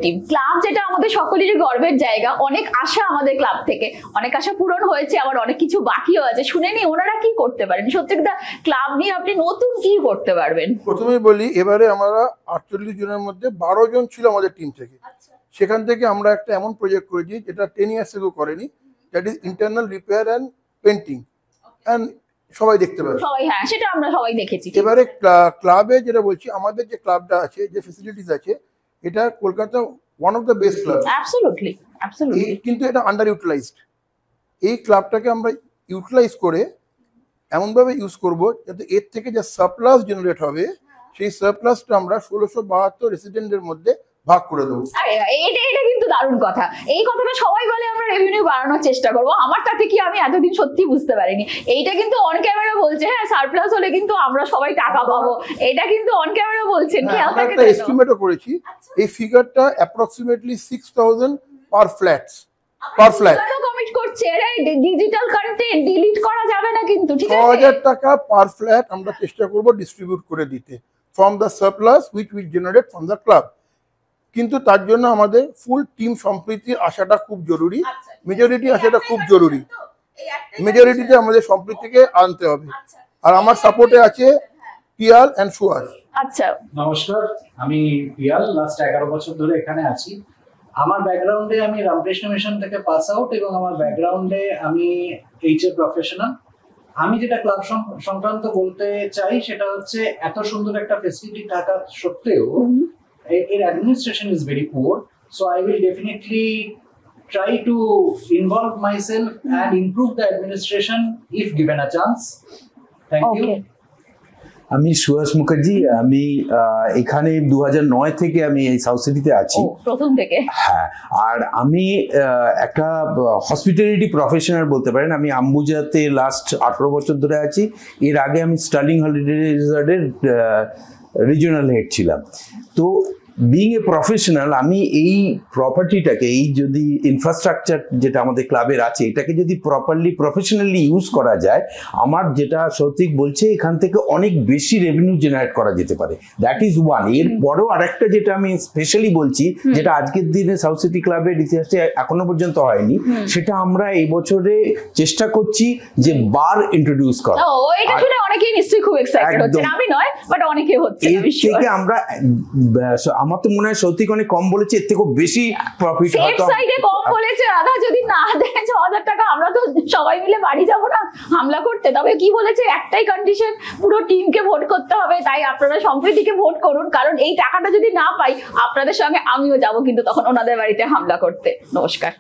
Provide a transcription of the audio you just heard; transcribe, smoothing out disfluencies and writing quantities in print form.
Team. Club যেটা আমাদের সকলেরই গর্বের জায়গা, অনেক আশা আমাদের ক্লাব থেকে, অনেক আশা পূরণ হয়েছে, আবার অনেক কিছু বাকিও আছে। শুনে নি ওনারা কি করতে পারেন, সত্যি কথা ক্লাব নিয়ে আপনি নতুন কি করতে পারবেন? প্রথমেই বলি, এবারে আমরা 48 জনের মধ্যে 12 জন ছিল আমাদের টিম থেকে। সেখান থেকে আমরা একটা এমন প্রজেক্ট করেছি যেটা 10 ইয়ার্স এগো করেনি, that is internal repair and painting, and সবাই দেখতে পাবে সবাই, হ্যাঁ সেটা আমরা সবাই দেখেছি। এবারে ক্লাবে যেটা বলছি, আমাদের যে ক্লাবটা আছে, যে ফেসিলিটিস আছে, এটা Kolkata one of the best club. Absolutely কিন্তু এটা আন্ডার ইউটিলাইজড। এই ক্লাবটাকে আমরা ইউটিলাইজ করে এমনভাবে ইউজ করব যাতে এর থেকে যে সারপ্লাস জেনারেট হবে, সেই সারপ্লাসটা আমরা 1672 রেসিডেন্টের মধ্যে ভাগ করে দেবো। এটা কিন্তু দারুণ কথা। এই কথাটা সবাই বলে আমরা রেভিনিউ বাড়ানোর চেষ্টা করবো, আমার তাতে কি আমি এতদিন সত্যি বুঝতে পারিনি। এইটা কিন্তু অন ক্যামেরা বলছে, হ্যাঁ সারপ্লাস হলে কিন্তু আমরা সবাই টাকা পাবো, এটা কিন্তু অন ক্যামেরা বলছেন। আমরা একটা এস্টিমেটও করেছি, এই ফিগারটা অ্যাপ্রক্সিমেটলি 6000 পার ফ্ল্যাট। কমিট করছে, ডিজিটাল কন্টেন্ট ডিলিট করা যাবে না কিন্তু, ঠিক আছে? 6000 টাকা পার ফ্ল্যাট আমরা চেষ্টা করব ডিস্ট্রিবিউট করে দিতে from the surplus which will generate from the club. কিন্তু তার জন্য আমাদের ফুল টিম সম্প্রীতির আশাটা খুব জরুরি, মেজরিটি আশাটা খুব জরুরি। মেজরিটিতে আমাদের সম্প্রীতিকে আনতে হবে। আর আমার সাপোর্টে আছে পিয়াল এন্ড সুয়াস। আচ্ছা, নমস্কার, আমি পিয়াল, লাস্ট 11 বছর ধরে এখানে আছি। আমার ব্যাকগ্রাউন্ডে আমি রামকৃষ্ণ মিশন থেকে পাস আউট, এবং আমার ব্যাকগ্রাউন্ডে আমি এইচএর প্রফেশনাল। আমি যেটা ক্লাব সংক্রান্ত বলতে চাই সেটা হচ্ছে, এত সুন্দর একটা ফেসিলিটি থাকা সত্ত্বেও এর administration is very poor. So I will definitely try to involve myself and improve the administration if given a chance. Thank you. আমি সুহাস মুখার্জি, আমি এখানে 2009 থেকে আমি এই সাউথ সিটিতে আছি, প্রথম থেকে। হ্যাঁ, আর আমি একটা হসপিটালিটি প্রফেশনাল বলতে পারেন। আমি আম্বুজাতে লাস্ট 18 বছর ধরে আছি। এর আগে আমি স্টার্লিং হলিডে রিসর্টের রিজিওনাল হেড ছিলাম। তো বিং এ প্রফেশনাল, আমি এই প্রপার্টিটাকে, এই যদি ইনফ্রাস্ট্রাকচার যেটা আমাদের ক্লাবের আছে, এটাকে যদি প্রপারলি প্রফেশনালি ইউজ করা যায়, আমার যেটা সৌতিক বলছে, এখান থেকে অনেক বেশি রেভিনিউ জেনারেট করা যেতে পারে। That is one. এর পরেও আরেকটা যেটা আমি স্পেশালি বলছি, যেটা আজকের দিনে সাউথ সিটি ক্লাবের ইতিহাসে এখনো পর্যন্ত হয়নি, সেটা আমরা এই বছরে চেষ্টা করছি যে বার ইন্ট্রোডিউস করা। এটা শুনে অনেকেই নিশ্চয়ই খুব এক্সাইটেড হচ্ছেন, আমি নয় বাট অনেকে হচ্ছে। এর থেকে আমরা, আমার তো মনে হয় সত্যি অনেক কম বলেছে, এর থেকে বেশি প্রফিট হয়তো। সাইডে কম বলেছে দাদা, যদি না দেয় 6000 টাকা আমরা তো সবাই মিলে বাড়ি যাব না হামলা করতে। তবে কি বলেছে, একটাই কন্ডিশন, পুরো টিমকে ভোট করতে হবে। তাই আপনারা সম্প্রীতিকে ভোট করুন, কারণ এই টাকাটা যদি না পাই আপনাদের সঙ্গে আমিও যাব কিন্তু তখন ওনাদের বাড়িতে হামলা করতে। নমস্কার।